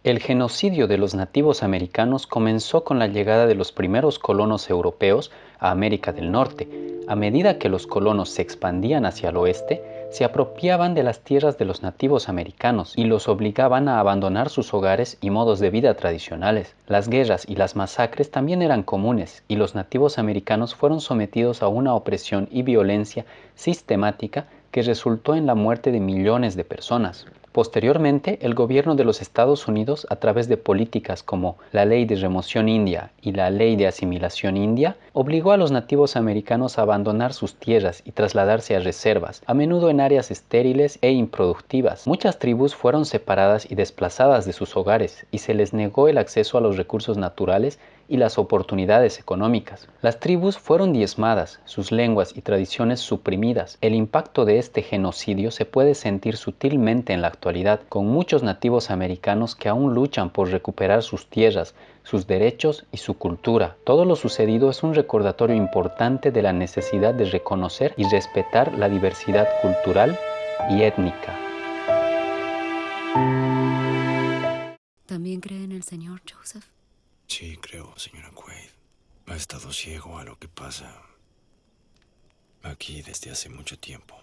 El genocidio de los nativos americanos comenzó con la llegada de los primeros colonos europeos a América del Norte. A medida que los colonos se expandían hacia el oeste, se apropiaban de las tierras de los nativos americanos y los obligaban a abandonar sus hogares y modos de vida tradicionales. Las guerras y las masacres también eran comunes y los nativos americanos fueron sometidos a una opresión y violencia sistemática que resultó en la muerte de millones de personas. Posteriormente, el gobierno de los Estados Unidos, a través de políticas como la Ley de Remoción India y la Ley de Asimilación India, obligó a los nativos americanos a abandonar sus tierras y trasladarse a reservas, a menudo en áreas estériles e improductivas. Muchas tribus fueron separadas y desplazadas de sus hogares y se les negó el acceso a los recursos naturales y las oportunidades económicas. Las tribus fueron diezmadas, sus lenguas y tradiciones suprimidas. El impacto de este genocidio se puede sentir sutilmente en la actualidad, con muchos nativos americanos que aún luchan por recuperar sus tierras, sus derechos y su cultura. Todo lo sucedido es un recordatorio importante de la necesidad de reconocer y respetar la diversidad cultural y étnica. ¿También cree en el Señor, Joseph? Sí, creo, señora Quaid. Ha estado ciego a lo que pasa aquí desde hace mucho tiempo.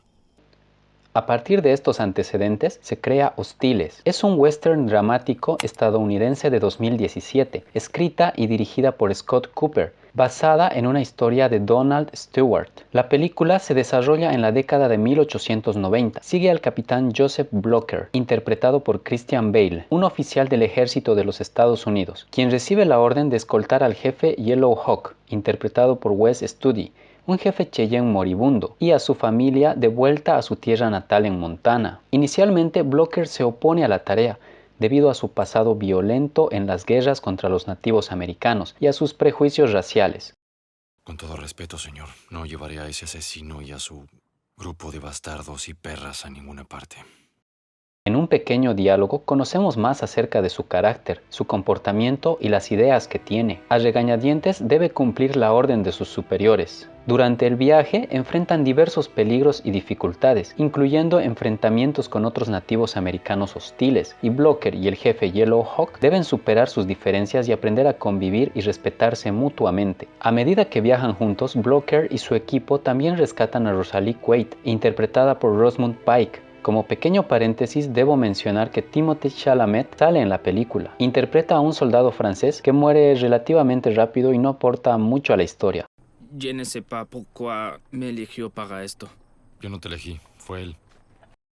A partir de estos antecedentes se crea Hostiles. Es un western dramático estadounidense de 2017, escrita y dirigida por Scott Cooper, basada en una historia de Donald Stewart. La película se desarrolla en la década de 1890. Sigue al capitán Joseph Blocker, interpretado por Christian Bale, un oficial del ejército de los Estados Unidos, quien recibe la orden de escoltar al jefe Yellow Hawk, interpretado por Wes Studi, un jefe Cheyenne moribundo, y a su familia de vuelta a su tierra natal en Montana. Inicialmente, Blocker se opone a la tarea, debido a su pasado violento en las guerras contra los nativos americanos y a sus prejuicios raciales. Con todo respeto, señor, no llevaré a ese asesino y a su grupo de bastardos y perras a ninguna parte. En un pequeño diálogo conocemos más acerca de su carácter, su comportamiento y las ideas que tiene. A regañadientes debe cumplir la orden de sus superiores. Durante el viaje enfrentan diversos peligros y dificultades, incluyendo enfrentamientos con otros nativos americanos hostiles, y Blocker y el jefe Yellow Hawk deben superar sus diferencias y aprender a convivir y respetarse mutuamente. A medida que viajan juntos, Blocker y su equipo también rescatan a Rosalie Quaid, interpretada por Rosamund Pike. Como pequeño paréntesis, debo mencionar que Timothée Chalamet sale en la película. Interpreta a un soldado francés que muere relativamente rápido y no aporta mucho a la historia. Je ne sais pas pourquoi me eligió para esto. Yo no te elegí, fue él.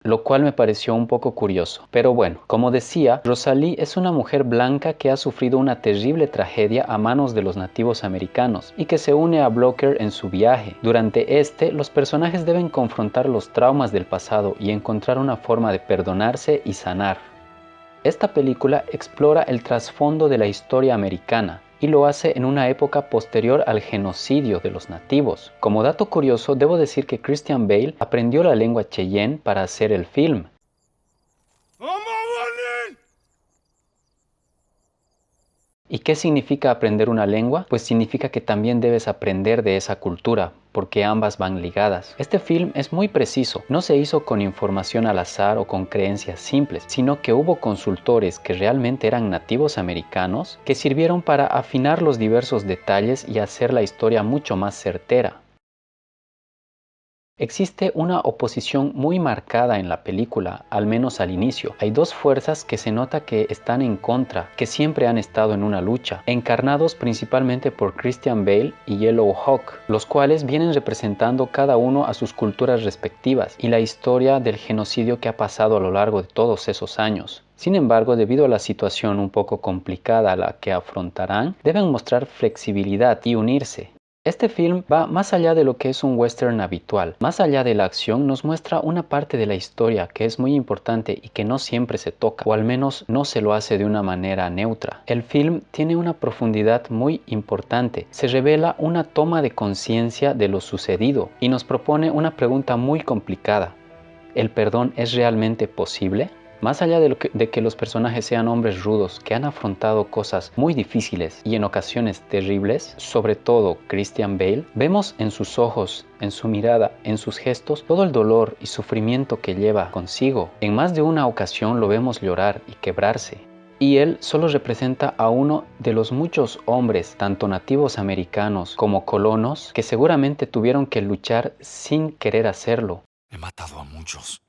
Lo cual me pareció un poco curioso. Pero bueno, como decía, Rosalie es una mujer blanca que ha sufrido una terrible tragedia a manos de los nativos americanos y que se une a Blocker en su viaje. Durante este, los personajes deben confrontar los traumas del pasado y encontrar una forma de perdonarse y sanar. Esta película explora el trasfondo de la historia americana y lo hace en una época posterior al genocidio de los nativos. Como dato curioso, debo decir que Christian Bale aprendió la lengua Cheyenne para hacer el film. ¿Y qué significa aprender una lengua? Pues significa que también debes aprender de esa cultura, porque ambas van ligadas. Este film es muy preciso, no se hizo con información al azar o con creencias simples, sino que hubo consultores que realmente eran nativos americanos que sirvieron para afinar los diversos detalles y hacer la historia mucho más certera. Existe una oposición muy marcada en la película, al menos al inicio. Hay dos fuerzas que se nota que están en contra, que siempre han estado en una lucha, encarnados principalmente por Christian Bale y Yellow Hawk, los cuales vienen representando cada uno a sus culturas respectivas y la historia del genocidio que ha pasado a lo largo de todos esos años. Sin embargo, debido a la situación un poco complicada a la que afrontarán, deben mostrar flexibilidad y unirse. Este film va más allá de lo que es un western habitual. Más allá de la acción, nos muestra una parte de la historia que es muy importante y que no siempre se toca, o al menos no se lo hace de una manera neutra. El film tiene una profundidad muy importante. Se revela una toma de conciencia de lo sucedido y nos propone una pregunta muy complicada. ¿El perdón es realmente posible? Más allá de que los personajes sean hombres rudos que han afrontado cosas muy difíciles y en ocasiones terribles, sobre todo Christian Bale, vemos en sus ojos, en su mirada, en sus gestos, todo el dolor y sufrimiento que lleva consigo. En más de una ocasión lo vemos llorar y quebrarse. y él solo representa a uno de los muchos hombres, tanto nativos americanos como colonos, que seguramente tuvieron que luchar sin querer hacerlo. He matado a muchos,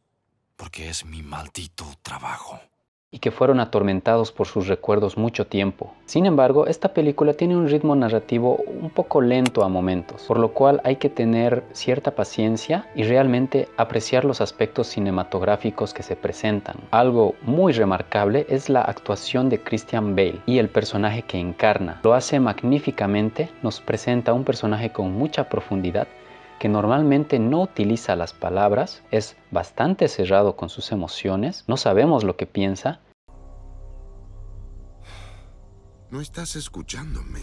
porque es mi maldito trabajo. Y que fueron atormentados por sus recuerdos mucho tiempo. Sin embargo, esta película tiene un ritmo narrativo un poco lento a momentos, por lo cual hay que tener cierta paciencia y realmente apreciar los aspectos cinematográficos que se presentan. Algo muy remarcable es la actuación de Christian Bale y el personaje que encarna. Lo hace magníficamente, nos presenta un personaje con mucha profundidad, que normalmente no utiliza las palabras, es bastante cerrado con sus emociones, no sabemos lo que piensa. No estás escuchándome.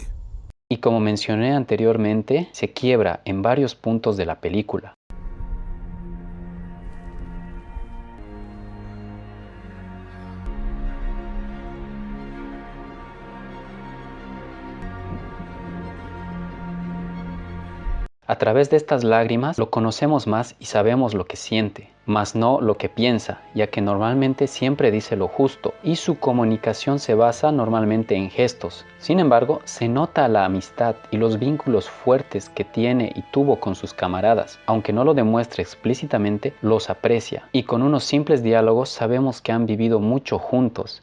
Y como mencioné anteriormente, se quiebra en varios puntos de la película. A través de estas lágrimas lo conocemos más y sabemos lo que siente, mas no lo que piensa, ya que normalmente siempre dice lo justo y su comunicación se basa normalmente en gestos. Sin embargo, se nota la amistad y los vínculos fuertes que tiene y tuvo con sus camaradas. Aunque no lo demuestre explícitamente, los aprecia y con unos simples diálogos sabemos que han vivido mucho juntos.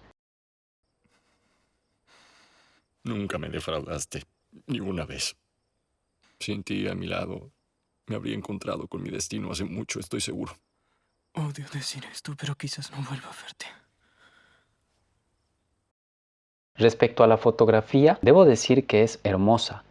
Nunca me defraudaste, ni una vez. Sin ti a mi lado, me habría encontrado con mi destino hace mucho, estoy seguro. Odio decir esto, pero quizás no vuelva a verte. Respecto a la fotografía, debo decir que es hermosa.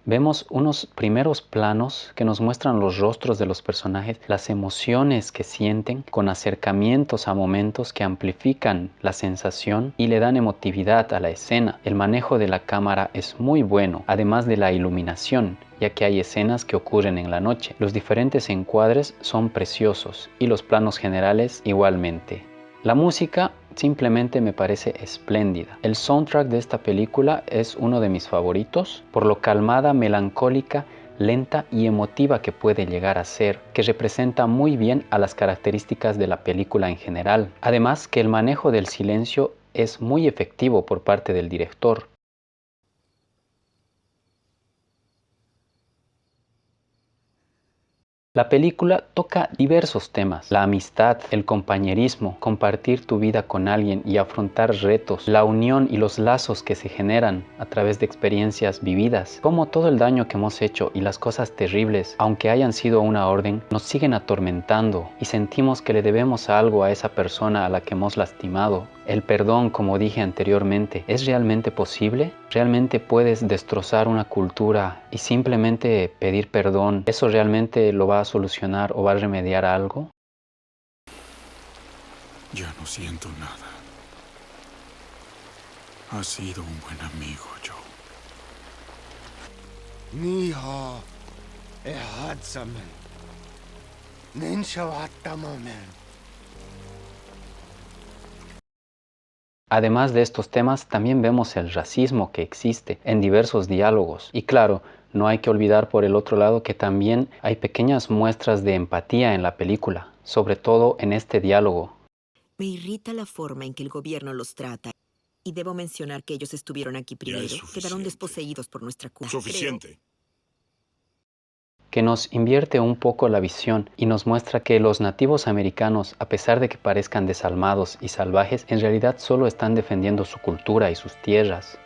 Vemos unos primeros planos que nos muestran los rostros de los personajes, las emociones que sienten, con acercamientos a momentos que amplifican la sensación y le dan emotividad a la escena. El manejo de la cámara es muy bueno, además de la iluminación, ya que hay escenas que ocurren en la noche. Los diferentes encuadres son preciosos y los planos generales igualmente. La música simplemente me parece espléndida. El soundtrack de esta película es uno de mis favoritos, por lo calmada, melancólica, lenta y emotiva que puede llegar a ser, que representa muy bien a las características de la película en general. Además que el manejo del silencio es muy efectivo por parte del director. La película toca diversos temas: la amistad, el compañerismo, compartir tu vida con alguien y afrontar retos, la unión y los lazos que se generan a través de experiencias vividas, como todo el daño que hemos hecho y las cosas terribles, aunque hayan sido una orden, nos siguen atormentando y sentimos que le debemos algo a esa persona a la que hemos lastimado. El perdón, como dije anteriormente, ¿es realmente posible? ¿Realmente puedes destrozar una cultura y simplemente pedir perdón? ¿Eso realmente lo va a solucionar o va a remediar algo? Ya no siento nada. Has sido un buen amigo, Joe. Niha, ehadsamen. Ninshawatamamen. Además de estos temas, también vemos el racismo que existe en diversos diálogos. Y claro, no hay que olvidar por el otro lado que también hay pequeñas muestras de empatía en la película, sobre todo en este diálogo. Me irrita la forma en que el gobierno los trata. Y debo mencionar que ellos estuvieron aquí primero. Quedaron desposeídos por nuestra culpa. Suficiente. Que nos invierte un poco la visión y nos muestra que los nativos americanos, a pesar de que parezcan desalmados y salvajes, en realidad solo están defendiendo su cultura y sus tierras.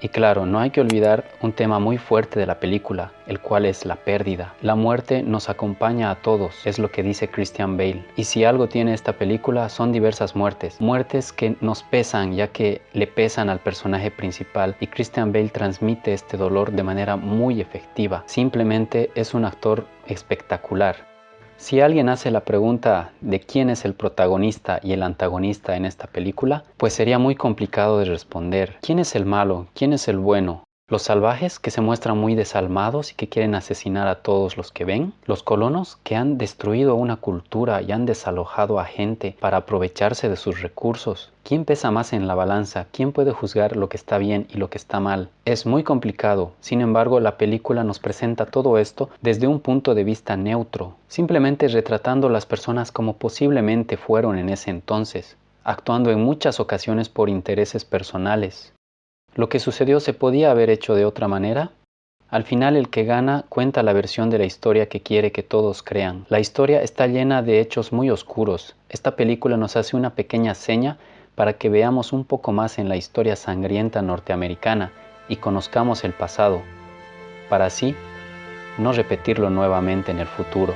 Y claro, no hay que olvidar un tema muy fuerte de la película, el cual es la pérdida. La muerte nos acompaña a todos, es lo que dice Christian Bale. Y si algo tiene esta película son diversas muertes. Muertes que nos pesan, ya que le pesan al personaje principal. Y Christian Bale transmite este dolor de manera muy efectiva. Simplemente es un actor espectacular. Si alguien hace la pregunta de quién es el protagonista y el antagonista en esta película, pues sería muy complicado de responder. ¿Quién es el malo? ¿Quién es el bueno? ¿Los salvajes, que se muestran muy desalmados y que quieren asesinar a todos los que ven? ¿Los colonos, que han destruido una cultura y han desalojado a gente para aprovecharse de sus recursos? ¿Quién pesa más en la balanza? ¿Quién puede juzgar lo que está bien y lo que está mal? Es muy complicado. Sin embargo, la película nos presenta todo esto desde un punto de vista neutro, simplemente retratando las personas como posiblemente fueron en ese entonces. actuando en muchas ocasiones por intereses personales. ¿Lo que sucedió se podía haber hecho de otra manera? Al final el que gana cuenta la versión de la historia que quiere que todos crean. La historia está llena de hechos muy oscuros. Esta película nos hace una pequeña seña para que veamos un poco más en la historia sangrienta norteamericana y conozcamos el pasado, para así no repetirlo nuevamente en el futuro.